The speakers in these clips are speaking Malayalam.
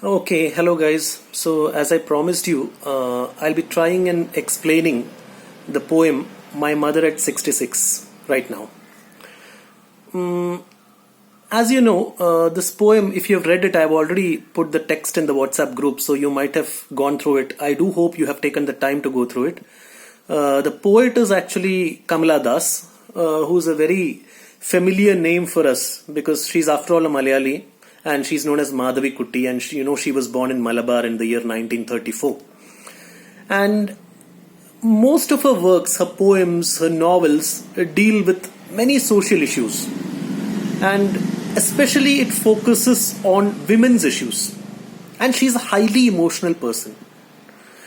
Okay, hello guys. So, as I promised you, I'll be trying and explaining the poem My Mother at 66 right now. As you know, this poem, if you've read it, I've already put the text in the WhatsApp group, so you might have gone through it. I do hope you have taken the time to go through it. The poet is actually Kamala Das, who's a very familiar name for us because she's, after all, a Malayali and she's known as Madhavi Kutti, and she was born in Malabar in the year 1934. And most of her works, her poems, her novels deal with many social issues, and especially it focuses on women's issues. And she's a highly emotional person,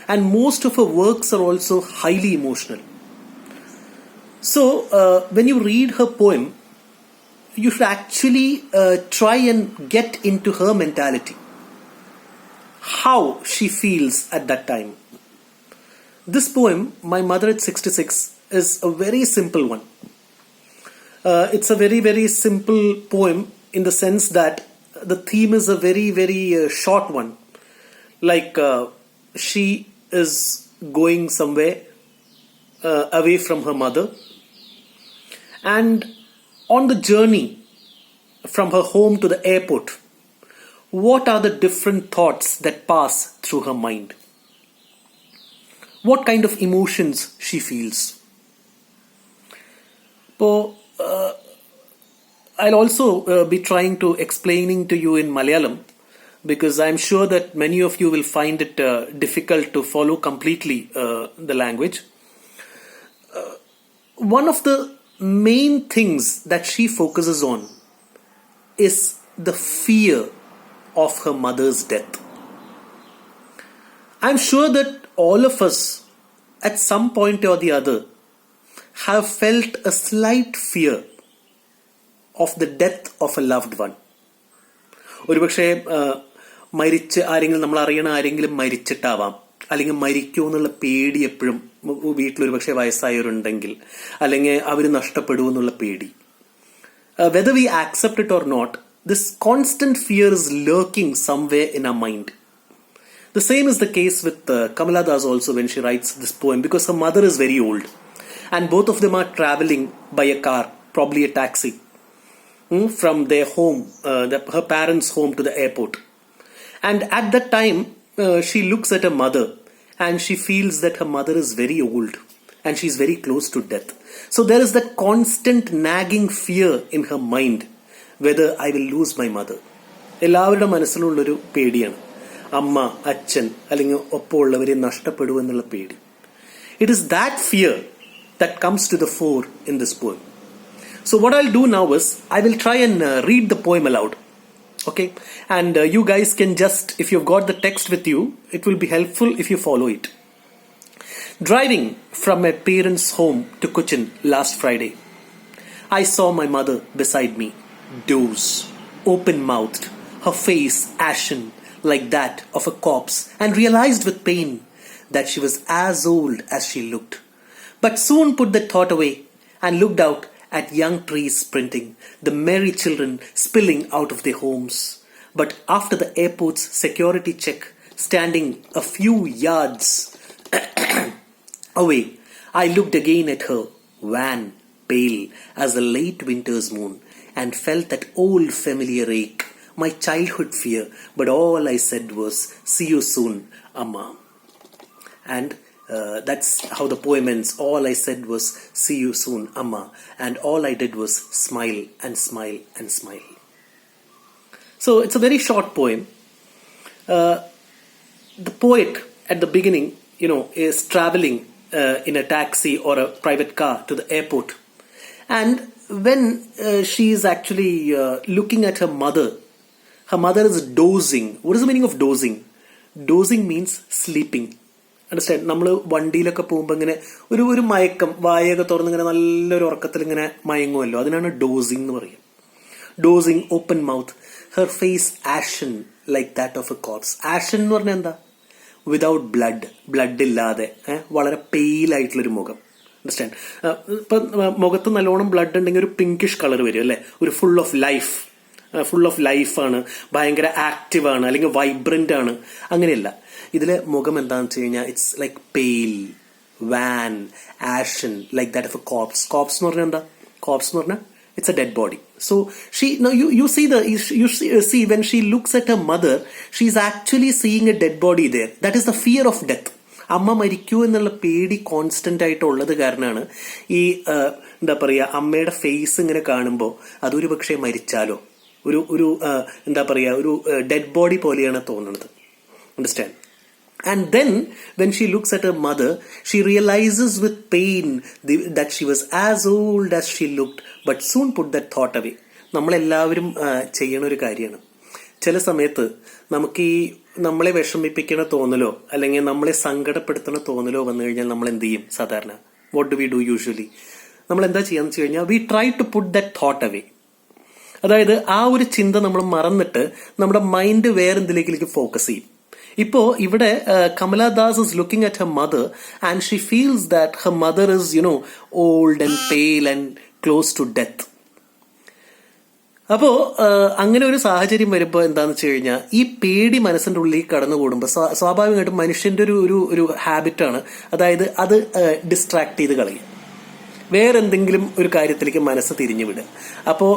and most of her works are also highly emotional. So when you read her poem, you should actually try and get into her mentality, how she feels at that time. This poem, My Mother at 66, is a very simple one. It's a very, very simple poem in the sense that the theme is a very, very short one. Like she is going somewhere away from her mother, and on the journey from her home to the airport, what are the different thoughts that pass through her mind? What kind of emotions she feels? So, I'll also be trying to explaining to you in Malayalam, because I'm sure that many of you will find it difficult to follow completely the language. One of the main things that she focuses on is the fear of her mother's death. I'm sure that all of us at some point or the other have felt a slight fear of the death of a loved one. ഒരുപക്ഷെ മരിച്ച് ആരെങ്കിലും നമ്മൾ അറിയണ ആരെങ്കിലും മരിച്ചിട്ടാവാം, അല്ലെങ്കിൽ മരിക്കുമോ എന്നുള്ള പേടി എപ്പോഴും വീട്ടിലൊരു പക്ഷേ വയസ്സായവരുണ്ടെങ്കിൽ, അല്ലെങ്കിൽ അവർ നഷ്ടപ്പെടുമോ എന്നുള്ള പേടി. Whether we accept it or not, this constant fear is lurking somewhere in our mind. The same is the case with Kamala Das also when she writes this poem, because her mother is very old and both of them are traveling by a car, probably a taxi, from their home, her parents' home, to the airport. And at that time, she looks at her mother and she feels that her mother is very old and she's very close to death. So there is that constant nagging fear in her mind, whether I will lose my mother. എല്ലാവരുടെ മനസ്സിലുള്ളൊരു പേടിയാണ് അമ്മ, അച്ഛൻ, അല്ലെങ്കിൽ ഒപ്പമുള്ളവരെ നഷ്ടപ്പെടുമെന്നുള്ള പേടി. It is that fear that comes to the fore in this poem. So what I'll do now is I will try and read the poem aloud. Okay, and you guys can just, if you've got the text with you, it will be helpful if you follow it. Driving from my parents' home to Cochin last Friday, I saw my mother beside me, doze, open-mouthed, her face ashen like that of a corpse, and realized with pain that she was as old as she looked. But soon put that thought away and looked out at young trees sprinting, the merry children spilling out of their homes. But after the airport's security check, standing a few yards away, I looked again at her, wan, pale as a late winter's moon, and felt that old familiar ache, my childhood fear. But all I said was, "See you soon, Amma." And that's how the poem ends. All I said was, "See you soon, Amma." And all I did was smile and smile and smile. So it's a very short poem. The poet at the beginning, is traveling in a taxi or a private car to the airport. And when she is actually looking at her mother is dozing. What is the meaning of dozing? Dozing means sleeping. Understand. നമ്മൾ വണ്ടിയിലൊക്കെ പോകുമ്പോൾ ഇങ്ങനെ ഒരു മയക്കം, വായൊക്കെ തുറന്ന് ഇങ്ങനെ നല്ലൊരു ഉറക്കത്തിൽ ഇങ്ങനെ മയങ്ങുമല്ലോ, അതിനാണ് ഡോസിങ് എന്ന് പറയും. Dozing, open mouth, her face ashen like that of a corpse. Ashen എന്ന് പറഞ്ഞാൽ എന്താ? വിതൗട്ട് ബ്ലഡ് ഇല്ലാതെ വളരെ പെയിൽ ആയിട്ടുള്ളൊരു മുഖം. അണ്ടർസ്റ്റാൻഡ്. ഇപ്പം മുഖത്ത് നല്ലോണം ബ്ലഡ് ഉണ്ടെങ്കിൽ ഒരു പിങ്കിഷ് കളർ വരും അല്ലേ, ഒരു full of life. Full of ലൈഫാണ്, ഭയങ്കര ആക്റ്റീവാണ്, അല്ലെങ്കിൽ വൈബ്രന്റ് ആണ്. അങ്ങനെയല്ല. ഇതിലെ മുഖം എന്താണെന്ന് വെച്ച് കഴിഞ്ഞാൽ it's like pale, van, Ashan, like that of a corps. Corps എന്ന് പറഞ്ഞാൽ എന്താ? കോപ്സ് എന്ന് പറഞ്ഞാൽ it's a dead body. So you see when she looks at her mother, she's actually seeing a dead body there. That is the fear of death. അമ്മ മരിക്കൂ എന്നുള്ള പേടി കോൺസ്റ്റന്റ് ആയിട്ട് ഉള്ളത് കാരണമാണ് ഈ എന്താ പറയാ അമ്മയുടെ ഫേസ് ഇങ്ങനെ കാണുമ്പോൾ അതൊരു പക്ഷേ മരിച്ചാലോ, ഒരു എന്താ പറയാ ഒരു ഡെഡ് ബോഡി പോലെയാണ് തോന്നുന്നത്. Understand? And then when she looks at her mother, she realizes with pain that she was as old as she looked, but soon put that thought away. നമ്മളെല്ലാവരും ചെയ്യണ ഒരു കാര്യമാണ്. ചില സമയത്ത് നമുക്ക് ഈ നമ്മളെ വിഷമിപ്പിക്കണ തോന്നലോ അല്ലെങ്കിൽ നമ്മളെ സങ്കടപ്പെടുത്തണ തോന്നലോ വന്നു കഴിഞ്ഞാൽ നമ്മൾ എന്ത് ചെയ്യും? സാധാരണ what do we do usually? നമ്മൾ എന്താ ചെയ്യാന്ന് വെച്ച് കഴിഞ്ഞാൽ we try to put that thought away. അതായത് ആ ഒരു ചിന്ത നമ്മൾ മറന്നിട്ട് നമ്മുടെ മൈൻഡ് വേറെന്തിലേക്ക് ഫോക്കസ് ചെയ്യും. ഇപ്പോ ഇവിടെ Kamala Das is looking at her mother and she feels that her mother is, old and pale and close to death. അപ്പോ അങ്ങനെ ഒരു സാഹചര്യം വരുമ്പോൾ എന്താന്ന് വെച്ച് കഴിഞ്ഞാൽ ഈ പേടി മനസ്സിന്റെ ഉള്ളിൽ കടന്നുകൂടുമ്പോൾ സ്വാഭാവികമായിട്ടും മനുഷ്യന്റെ ഒരു ഹാബിറ്റാണ്. അതായത് അത് ഡിസ്ട്രാക്ട് ചെയ്ത് കളയും, വേറെന്തെങ്കിലും ഒരു കാര്യത്തിലേക്ക് മനസ്സ് തിരിഞ്ഞു വിടുക. അപ്പോ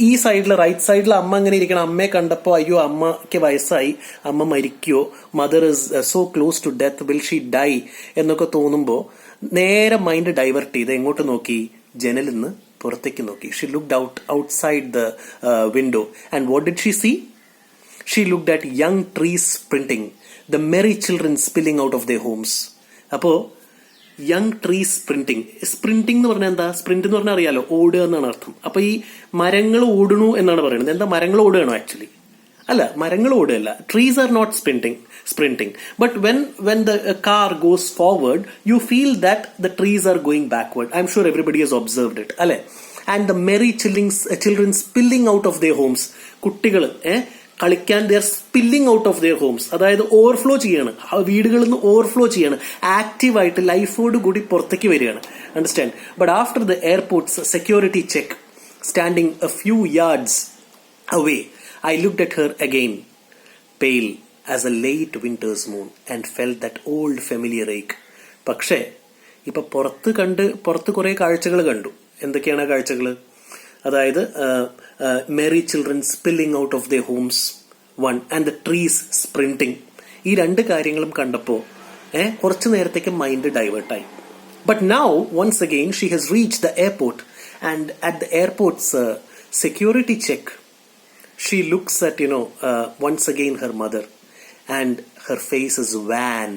ഈ സൈഡിൽ റൈറ്റ് സൈഡിൽ അമ്മ അങ്ങനെ ഇരിക്കണം. അമ്മയെ കണ്ടപ്പോ അയ്യോ അമ്മയ്ക്ക് വയസ്സായി, അമ്മ മരിക്കോ, mother is so close to death, will she die എന്നൊക്കെ തോന്നുമ്പോൾ നേരെ മൈൻഡ് ഡൈവേർട്ട് ചെയ്ത് എങ്ങോട്ട് നോക്കി? ജനലിൽ നിന്ന് പുറത്തേക്ക് നോക്കി. She looked outside the window and what did she see? She looked at young trees sprinting, the merry children spilling out of their homes. അപ്പോ യങ് ട്രീസ് സ്പ്രിന്റിംഗ്. സ്പ്രിന്റിംഗ് എന്ന് പറഞ്ഞാൽ എന്താ? സ്പ്രിന്റ് എന്ന് പറഞ്ഞാൽ അറിയാലോ, ഓടുക എന്നാണ് അർത്ഥം. അപ്പൊ ഈ മരങ്ങൾ ഓടണു എന്നാണ് പറയുന്നത്. എന്താ, മരങ്ങൾ ഓടുകയാണോ? ആക്ച്വലി അല്ല, മരങ്ങൾ ഓടുകയല്ല. Trees are not sprinting. But when the car goes forward, you feel that the trees are going backward. I'm sure everybody has observed it. അല്ലെ? And the merry children spilling out of their homes. കുട്ടികൾ കളിക്കാൻ they are spilling out of their homes. അതായത് ഓവർഫ്ലോ ചെയ്യാണ്, വീടുകളിൽ നിന്ന് ഓവർഫ്ലോ ചെയ്യാണ്, ആക്റ്റീവായിട്ട് ലൈഫോട് കൂടി പുറത്തേക്ക് വരികയാണ്. Understand? But after the airport's security check, standing a few yards away, I looked at her again, pale as a late winter's moon and felt that old familiar ache. പക്ഷേ ഇപ്പൊ പുറത്ത് കുറെ കാഴ്ചകൾ കണ്ടു. എന്തൊക്കെയാണ് ആ കാഴ്ചകൾ? അതായത് merry children spilling out of their homes one and the trees sprinting. ഈ രണ്ട് കാര്യങ്ങളും കണ്ടപ്പോൾ കുറച്ചു നേരത്തേക്ക് മൈൻഡ് ഡൈവേർട്ടായി. But now once again she has reached the airport and at the airport's security check she looks at once again her mother and her face is wan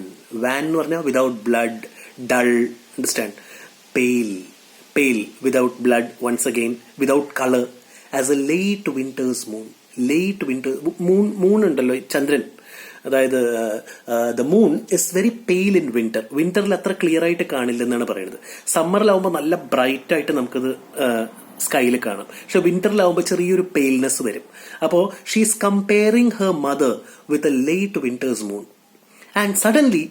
എന്ന് പറഞ്ഞാൽ without blood, dull, understand? Pale, without blood, once again, without color, as a late winter's moon. Late winter moon ഉണ്ടല്ലോ, ചന്ദ്രൻ. അതായത് the moon is very pale in winter. വിന്ററിൽ അത്ര ക്ലിയർ ആയിട്ട് കാണില്ല എന്നാണ് പറയുന്നത്. സമ്മറിലാവുമ്പോൾ നല്ല ബ്രൈറ്റ് ആയിട്ട് നമുക്കത് സ്കൈയിൽ കാണാം. പക്ഷെ വിന്ററിലാവുമ്പോൾ ചെറിയൊരു പെയിൽനെസ് വരും. അപ്പോൾ she is comparing her mother with a late winter's moon and suddenly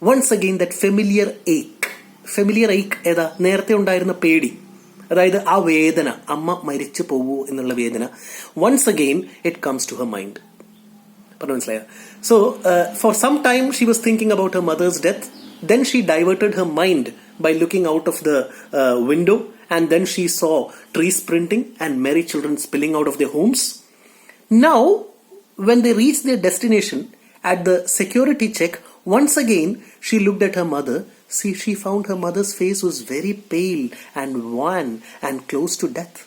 once again that familiar ache ഏതാ? നേരത്തെ ഉണ്ടായിരുന്ന പേടി, അതായത് ആ വേദന, അമ്മ മരിച്ചു പോവൂ എന്നുള്ള വേദന. Once again it comes to her mind. പറഞ്ഞു മനസ്സിലായോ? So for some time she was thinking about her mother's death. Then she diverted her mind by looking out of the window and then she saw trees sprinting and merry children spilling out of their homes. Now when they reached their destination at the security check, once again she looked at her mother. See, she found her mother's face was very pale and wan and close to death.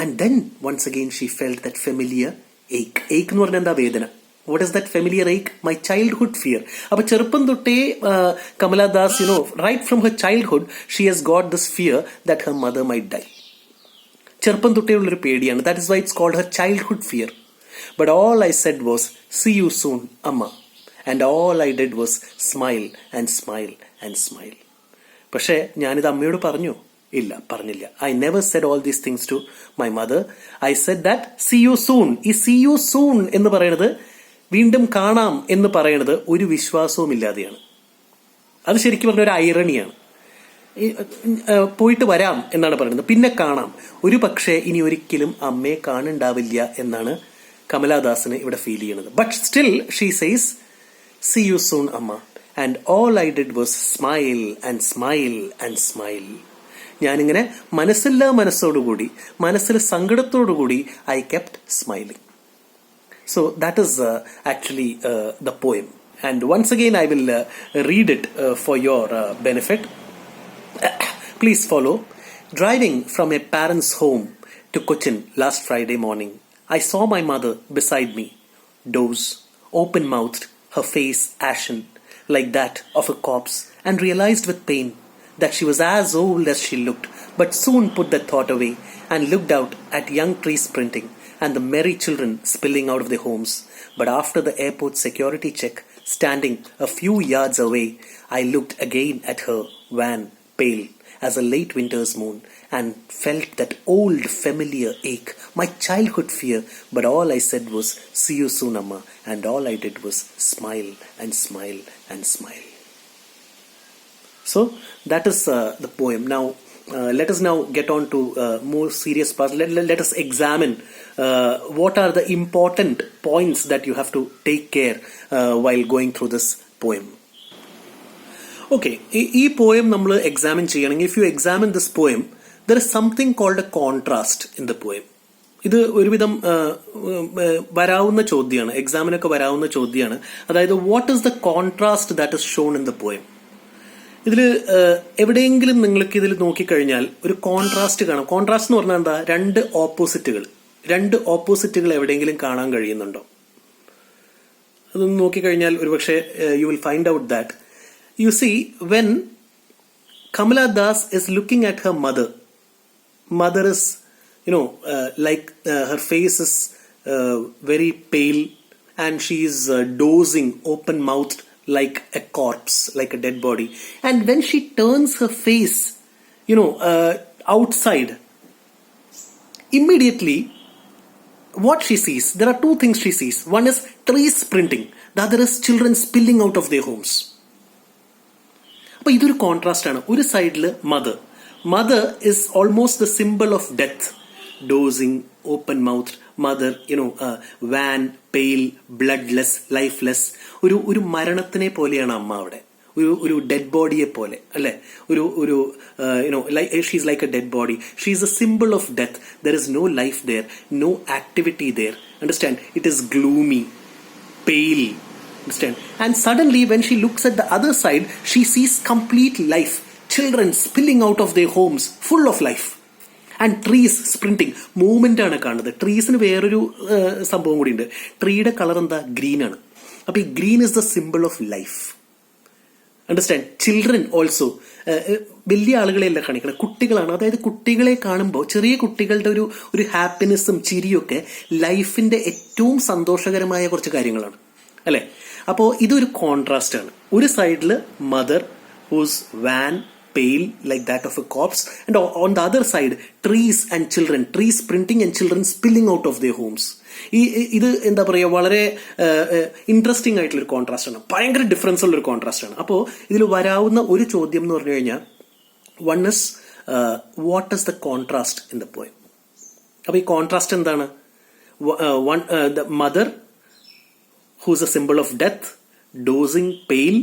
And then once again she felt that familiar ache. Ache എന്ന് പറഞ്ഞാൽ എന്താ? വേദന. What is that familiar ache? My childhood fear. അപ്പൊ ചെറുപ്പം തൊട്ടേ Kamala Das, right from her childhood she has got this fear that her mother might die. ചെറുപ്പം തൊട്ടേ ഉള്ളൊരു പേടിയാണ്. That is why it's called her childhood fear. But all I said was, see you soon, Amma. And all I did was smile and smile and smile. പക്ഷേ ഞാനിത് അമ്മയോട് പറഞ്ഞു? ഇല്ല, പറഞ്ഞില്ല. I never said all these things to my mother. I said that see you soon. ഈ see you soon എന്ന് പറയുന്നത്, വീണ്ടും കാണാം എന്ന് പറയുന്നത് ഒരു വിശ്വാസവും ഇല്ലാതെയാണ്. അത് ശരിക്കും പറഞ്ഞ ഒരു ഐറണിയാണ്. പോയിട്ട് വരാം എന്നാണ് പറയുന്നത്, പിന്നെ കാണാം, ഒരു പക്ഷേ ഇനി ഒരിക്കലും അമ്മയെ കാണുണ്ടാവില്ല എന്നാണ് കമലാദാസിന് ഇവിടെ ഫീൽ ചെയ്യുന്നത്. But still she says see you soon അമ്മ and all I did was smile and smile and smile. ഞാനിങ്ങനെ മനസ്സില്ലാ മനസ്സോടുകൂടി, മനസ്സിൽ സങ്കടത്തോടുകൂടി I kept smiling. So that is actually the poem, and once again I will read it for your benefit. Please follow. Driving from a parent's home to Cochin last Friday morning, I saw my mother beside me, dozed, open-mouthed, her face ashen like that of a corpse, and realized with pain that she was as old as she looked, but soon put that thought away and looked out at young trees sprinting and the merry children spilling out of their homes. But after the airport security check, standing a few yards away, I looked again at her, wan, pale as a late winter's moon, and felt that old familiar ache, my childhood fear. But all I said was, see you soon, Amma, and all I did was smile and smile and smile. So that is the poem. Now let us now get on to more serious parts. Let us examine what are the important points that you have to take care while going through this poem. Okay, ഈ poem നമ്മൾ എക്സാമിൻ ചെയ്യണമെങ്കിൽ, if you examine this poem, there is something called a contrast in the poem. ഇത് ഒരുവിധം വരാവുന്ന ചോദ്യമാണ്, എക്സാമിനൊക്കെ വരാവുന്ന ചോദ്യമാണ്. അതായത് what is the contrast that is shown in the poem. ഇതിൽ എവിടെയെങ്കിലും നിങ്ങൾക്ക് ഇതിൽ നോക്കിക്കഴിഞ്ഞാൽ ഒരു കോൺട്രാസ്റ്റ് കാണാം. കോൺട്രാസ്റ്റ് എന്ന് പറഞ്ഞാൽ എന്താ? രണ്ട് ഓപ്പോസിറ്റുകൾ എവിടെയെങ്കിലും കാണാൻ കഴിയുന്നുണ്ടോ? അതൊന്ന് നോക്കിക്കഴിഞ്ഞാൽ ഒരുപക്ഷെ you will find out that you see when Kamala Das is looking at her mother is like her face is very pale and she is dozing, open mouthed like a corpse, like a dead body. And when she turns her face outside, immediately what she sees, there are two things she sees. One is trees sprinting, the other is children spilling out of their homes. അപ്പോൾ ഇതൊരു കോൺട്രാസ്റ്റ് ആണ്. ഒരു സൈഡിൽ mother is almost the simple of death, dosing, open mouth mother, van, pale, bloodless, lifeless. ഒരു മരണത്തിനെ പോലെയാണ് അമ്മ അവിടെ, ഒരു ഡെഡ് ബോഡിയെ പോലെ, അല്ലെ? She's like a dead body. She's a symbol of death. There is no life there, no activity there. Understand? It is gloomy, pale. Understand? And suddenly when she looks at the other side, she sees complete life. Children spilling out of their homes, full of life. And trees sprinting. Movement ആണ് കാണുന്നത്. ട്രീസിന് വേറൊരു സംഭവം കൂടി ഉണ്ട്. ട്രീയുടെ കളർ എന്താ? ഗ്രീൻ ആണ്. അപ്പൊ ഈ green is the simple of life. Understand? Children also, വലിയ ആളുകളെയല്ല കാണിക്കണം, കുട്ടികളാണ്. അതായത് കുട്ടികളെ കാണുമ്പോൾ, ചെറിയ കുട്ടികളുടെ ഒരു ഹാപ്പിനെസ്സും ചിരിയൊക്കെ ലൈഫിന്റെ ഏറ്റവും സന്തോഷകരമായ കുറച്ച് കാര്യങ്ങളാണ്, അല്ലെ? അപ്പോൾ ഇതൊരു കോൺട്രാസ്റ്റ് ആണ്. ഒരു സൈഡിൽ mother whose wan, pale like that of a corpse, and on the other side trees and children, trees sprinting and children spilling out of their homes. ഇത് എന്താ പറയുക, വളരെ ഇൻട്രസ്റ്റിംഗ് ആയിട്ടുള്ളൊരു കോൺട്രാസ്റ്റ് ആണ്, ഭയങ്കര ഡിഫറൻസ് ഉള്ളൊരു കോൺട്രാസ്റ്റ് ആണ്. അപ്പോൾ ഇതിൽ വരാവുന്ന ഒരു ചോദ്യം എന്ന് പറഞ്ഞു കഴിഞ്ഞാൽ, one is what is the contrast in the poem. അപ്പോൾ ഈ കോൺട്രാസ്റ്റ് എന്താണ്? The mother who's a symbol of death, dozing, pale,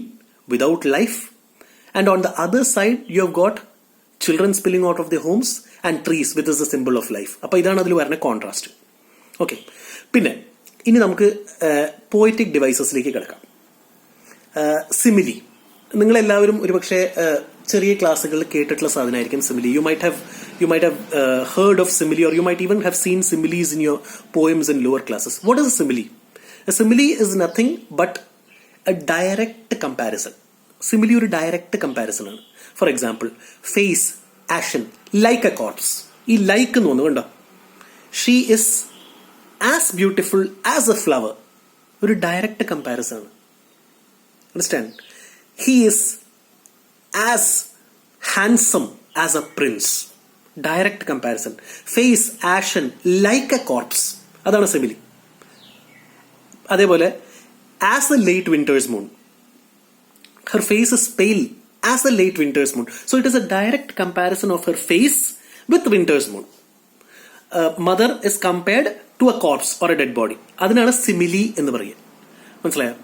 without life. And on the other side, you have got children spilling out of their homes and trees, which is the symbol of life. അപ്പോൾ ഇതാണ് അതിൽ വരുന്ന കോൺട്രാസ്റ്റ്. ഓക്കെ, പിന്നെ ഇനി നമുക്ക് പോയറ്റിക് ഡിവൈസസിലേക്ക് കിടക്കാം. സിമിലി. നിങ്ങളെല്ലാവരും ഒരുപക്ഷെ ചെറിയ ക്ലാസ്സുകളിൽ കേട്ടിട്ടുള്ള സാധനമായിരിക്കും simile. You might have heard of simile, or you might even have seen similes in your poems in lower classes. What is a simile? A simile is nothing but a direct comparison. Simile ഒരു ഡയറക്റ്റ് കമ്പാരിസൺ ആണ്. For example, face ashen like a corpse. ഈ ലൈക്ക് എന്ന് തോന്നുന്നു കണ്ടോ? She is as beautiful as a flower. ഒരു ഡയറക്റ്റ് കമ്പാരിസൺ ആണ്. Understand? He is as handsome as a prince. Direct comparison. Face ashen like a corpse. അതാണ് സിമിലി. അതേപോലെ, as a late winter's moon, her face is pale as a late winter's moon. So it is a direct comparison of her face with winter's moon. Mother is compared to a corpse or a dead body. അതിനാണ് സിമിലി എന്ന് പറയുക. മനസ്സിലായോ?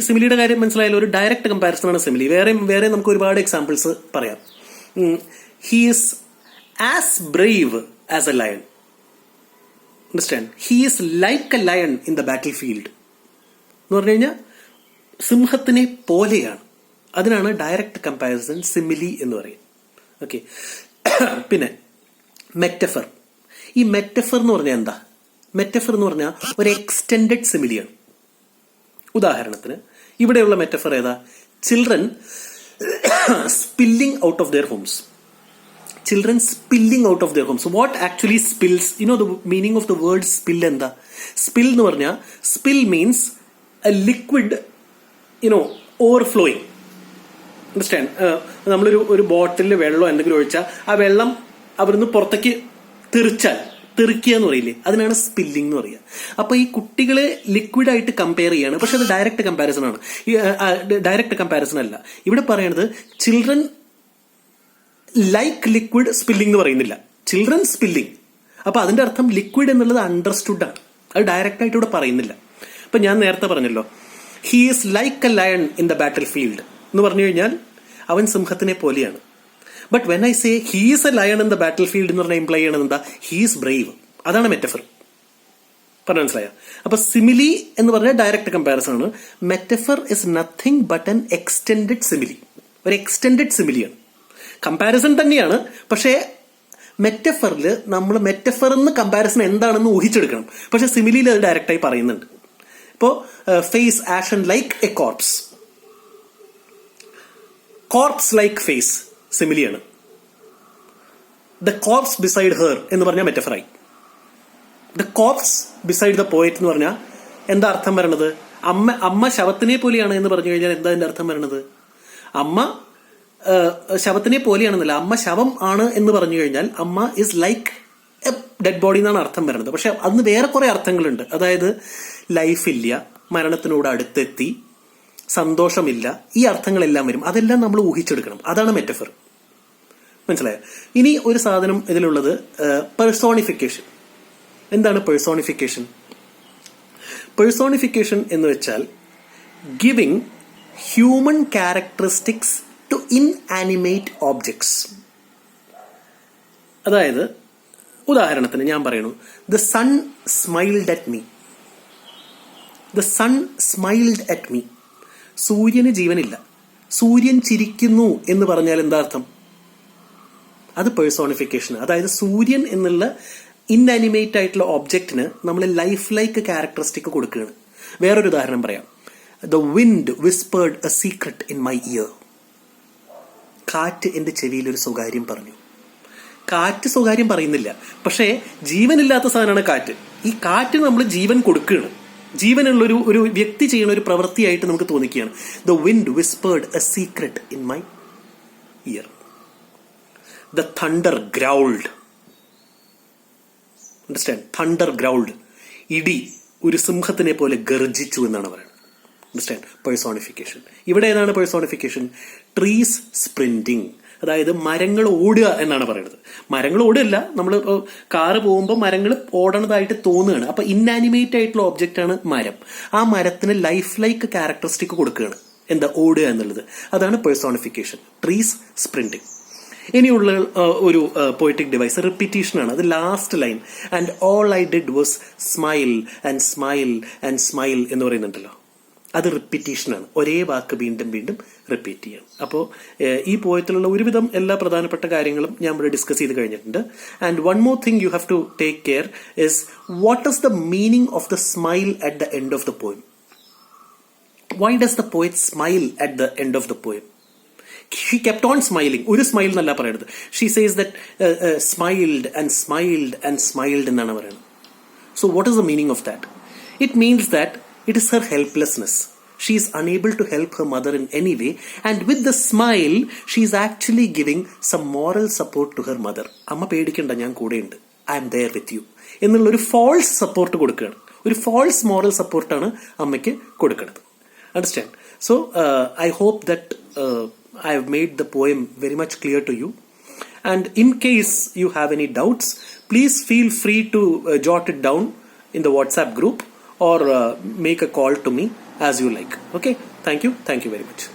സിമിലിയുടെ കാര്യം മനസ്സിലായാലും ഒരു ഡയറക്റ്റ് കമ്പാരിസൺ ആണ് സിമിലി. വേറെ നമുക്ക് ഒരുപാട് എക്സാമ്പിൾസ് പറയാം. He is as Brave as A lion. Understand? He is like A lion in the battle field എന്ന് പറഞ്ഞു കഴിഞ്ഞാൽ സിംഹത്തിനെ പോലെയാണ്. അതിനാണ് ഡയറക്റ്റ് കമ്പാരിസൺ, സിമിലി എന്ന് പറയും. ഓക്കെ. പിന്നെ മെറ്റഫർ. ഈ മെറ്റഫർ എന്ന് പറഞ്ഞാൽ എന്താ? മെറ്റഫർ എന്ന് പറഞ്ഞാൽ ഒരു എക്സ്റ്റെൻഡഡ് സിമിലിയാണ്. ഉദാഹരണത്തിന് ഇവിടെയുള്ള മെറ്റഫർ ഏതാ? Children spilling out of their Holmes. Children spilling out of their homes. So what actually spills? You know the meaning of the word spill എന്താ? Spill എന്ന് പറഞ്ഞാൽ spill means a liquid, overflowing. Understand? നമ്മളൊരു ബോട്ടിലിൽ വെള്ളം എന്തെങ്കിലും ഒഴിച്ചാൽ ആ വെള്ളം അവിടുന്ന് പുറത്തേക്ക് തെറിക്കുക എന്ന് പറയില്ലേ? അതിനാണ് സ്പില്ലിംഗ് എന്ന് പറയുക. അപ്പൊ ഈ കുട്ടികളെ ലിക്വിഡായിട്ട് കമ്പയർ ചെയ്യാണ്. പക്ഷെ അത് ഡയറക്റ്റ് കമ്പാരിസൺ ആണ്. ഡയറക്റ്റ് കമ്പാരിസൺ അല്ല. ഇവിടെ പറയണത് ചിൽഡ്രൻ ലൈക്ക് ലിക്വിഡ് സ്പില്ലിംഗ് എന്ന് പറയുന്നില്ല, ചിൽഡ്രൻ സ്പില്ലിംഗ്. അപ്പൊ അതിന്റെ അർത്ഥം ലിക്വിഡ് എന്നുള്ളത് അണ്ടർസ്റ്റുഡ് ആണ്. അത് ഡയറക്റ്റ് ആയിട്ട് ഇവിടെ പറയുന്നില്ല. ഇപ്പൊ ഞാൻ നേരത്തെ പറഞ്ഞല്ലോ, he is like A lion in the battle field എന്ന് പറഞ്ഞു കഴിഞ്ഞാൽ അവൻ സിംഹത്തിനെ പോലെയാണ്. But when I say he is A lion in the battle field എന്ന് പറഞ്ഞാൽ ഇംപ്ലൈ ചെയ്യണത് എന്താ? He is Brave. അതാണ് മെറ്റഫർ. പറഞ്ഞ മനസ്സിലായോ? അപ്പൊ സിമിലി എന്ന് പറഞ്ഞാൽ ഡയറക്റ്റ് കമ്പാരിസൺ ആണ്. Metaphor is nothing but an extended simile. ഒരു എക്സ്റ്റെൻഡഡ് സിമിലിയാണ്. കമ്പാരിസൺ തന്നെയാണ്. പക്ഷേ മെറ്റഫറിൽ നമ്മൾ മെറ്റഫർ എന്ന് കമ്പാരിസൺ എന്താണെന്ന് ഊഹിച്ചെടുക്കണം. പക്ഷെ സിമിലിയിൽ അത് ഡയറക്റ്റായി പറയുന്നുണ്ട്. ഇപ്പോ face ashen like a corpse. Corpse like face സിമിലിയാണ്. ദ കോർപ്സ് ബിസൈഡ് ഹെർ എന്ന് പറഞ്ഞാൽ മെറ്റഫറായി. The corpse beside the poet എന്ന് പറഞ്ഞാൽ എന്താ അർത്ഥം വരണത്? അമ്മ ശവത്തിനെ പോലെയാണ് എന്ന് പറഞ്ഞു കഴിഞ്ഞാൽ എന്താ അതിന്റെ അർത്ഥം വരണത്? അമ്മ ശവത്തിനെ പോലെയാണെന്നല്ല, അമ്മ ശവം ആണ് എന്ന് പറഞ്ഞു കഴിഞ്ഞാൽ അമ്മ is like a dead body എന്നാണ് അർത്ഥം വരുന്നത്. പക്ഷെ അതിന് വേറെ കുറെ അർത്ഥങ്ങളുണ്ട്. അതായത് ലൈഫില്ല, മരണത്തിനോട് അടുത്തെത്തി, സന്തോഷമില്ല, ഈ അർത്ഥങ്ങളെല്ലാം വരും. അതെല്ലാം നമ്മൾ ഊഹിച്ചെടുക്കണം. അതാണ് മെറ്റഫർ. മനസ്സിലായോ? ഇനി ഒരു സാധനം ഇതിലുള്ളത് പേഴ്സോണിഫിക്കേഷൻ. എന്താണ് പേഴ്സോണിഫിക്കേഷൻ? പേഴ്സോണിഫിക്കേഷൻ എന്ന് വെച്ചാൽ giving human characteristics to inanimate objects. അതായത് ഉദാഹരണത്തിന് ഞാൻ പറയുന്നു, the sun smiled at me. The sun smiled at me. സൂര്യന് ജീവനില്ല, സൂര്യൻ ചിരിക്കുന്നു എന്ന് പറഞ്ഞാൽ എന്താ അർത്ഥം? അത് പേഴ്സോണിഫിക്കേഷൻ. അതായത് സൂര്യൻ എന്നുള്ള ഇൻആനിമേറ്റ് ആയിട്ടുള്ള ഒബ്ജക്റ്റിന് നമ്മൾ ലൈഫ് ലൈക്ക് ക്യാരക്ടറിസ്റ്റിക് കൊടുക്കുകയാണ്. വേറൊരു ഉദാഹരണം പറയാം. The wind whispered a secret in my year. കാറ്റ് എന്റെ ചെവിയിൽ ഒരു സ്വകാര്യം പറഞ്ഞു. കാറ്റ് സ്വകാര്യം പറയുന്നില്ല, പക്ഷേ ജീവനില്ലാത്ത സാധനമാണ് കാറ്റ്. ഈ കാറ്റിന് നമ്മൾ ജീവൻ കൊടുക്കുകയാണ്. ജീവനുള്ള ഒരു വ്യക്തി ചെയ്യുന്ന ഒരു പ്രവൃത്തിയായിട്ട് നമുക്ക് തോന്നിക്കുകയാണ്. The wind whispered a secret in my ear. The thunder growled. Understand? Thunder growled. ഇടി ഒരു സിംഹത്തിനെ പോലെ ഗർജിച്ചു എന്നാണ് പറയുന്നത്. അണ്ടർസ്റ്റാൻഡ്? പേഴ്സോണിഫിക്കേഷൻ. ഇവിടെ ഏതാണ് പേഴ്സോണിഫിക്കേഷൻ? ട്രീസ് സ്പ്രിന്റിങ്. അതായത് മരങ്ങൾ ഓടുക എന്നാണ് പറയുന്നത്. മരങ്ങൾ ഓടുകയല്ല, നമ്മൾ കാറ് പോകുമ്പോൾ മരങ്ങൾ ഓടണതായിട്ട് തോന്നുകയാണ്. അപ്പൊ ഇൻആനിമേറ്റ് ആയിട്ടുള്ള ഒബ്ജക്റ്റ് ആണ് മരം. ആ മരത്തിന് ലൈഫ് ലൈക്ക് ക്യാരക്ടറിസ്റ്റിക് കൊടുക്കുകയാണ്. എന്താ? ഓടുക എന്നുള്ളത്. അതാണ് പേഴ്സോണിഫിക്കേഷൻ. ട്രീസ് സ്പ്രിന്റിങ്. ഇനിയുള്ള ഒരു പോയറ്റിക് ഡിവൈസ് റിപ്പീറ്റീഷൻ ആണ്. അത് last line, and all I did was smile and smile and smile എന്ന് പറയുന്നുണ്ടല്ലോ, അത് റിപ്പീറ്റീഷനാണ്. ഒരേ വാക്ക് വീണ്ടും വീണ്ടും റിപ്പീറ്റ് ചെയ്യണം. അപ്പോൾ ഈ പോയത്തിലുള്ള ഒരുവിധം എല്ലാ പ്രധാനപ്പെട്ട കാര്യങ്ങളും ഞാൻ ഇവിടെ ഡിസ്കസ് ചെയ്ത് കഴിഞ്ഞിട്ടുണ്ട്. And one more thing you have to take care is what is the meaning of the smile at the end of the poem. Why does the poet smile at the end of the poem? She kept on smiling. ഒരു സ്മൈൽ എന്നല്ല പറയുന്നത്. She says that smiled and smiled and smiled എന്നാണ് പറയുന്നത്. So what is the meaning of that? It means that it is her helplessness. She is unable to help her mother in any way, and with the smile she is actually giving some moral support to her mother. അമ്മ പേടിക്കണ്ട, ഞാൻ കൂടെയുണ്ട്, I am there with you എന്നുള്ള ഒരു false സപ്പോർട്ട് കൊടുക്കുകയാണ്. ഒരു false moral സപ്പോർട്ടാണ് അമ്മയ്ക്ക് കൊടുക്കുന്നത്. Understand? So I hope that I have made the poem very much clear to you. And in case you have any doubts, please feel free to jot it down in the WhatsApp group or make a call to me as you like. Okay, thank you very much.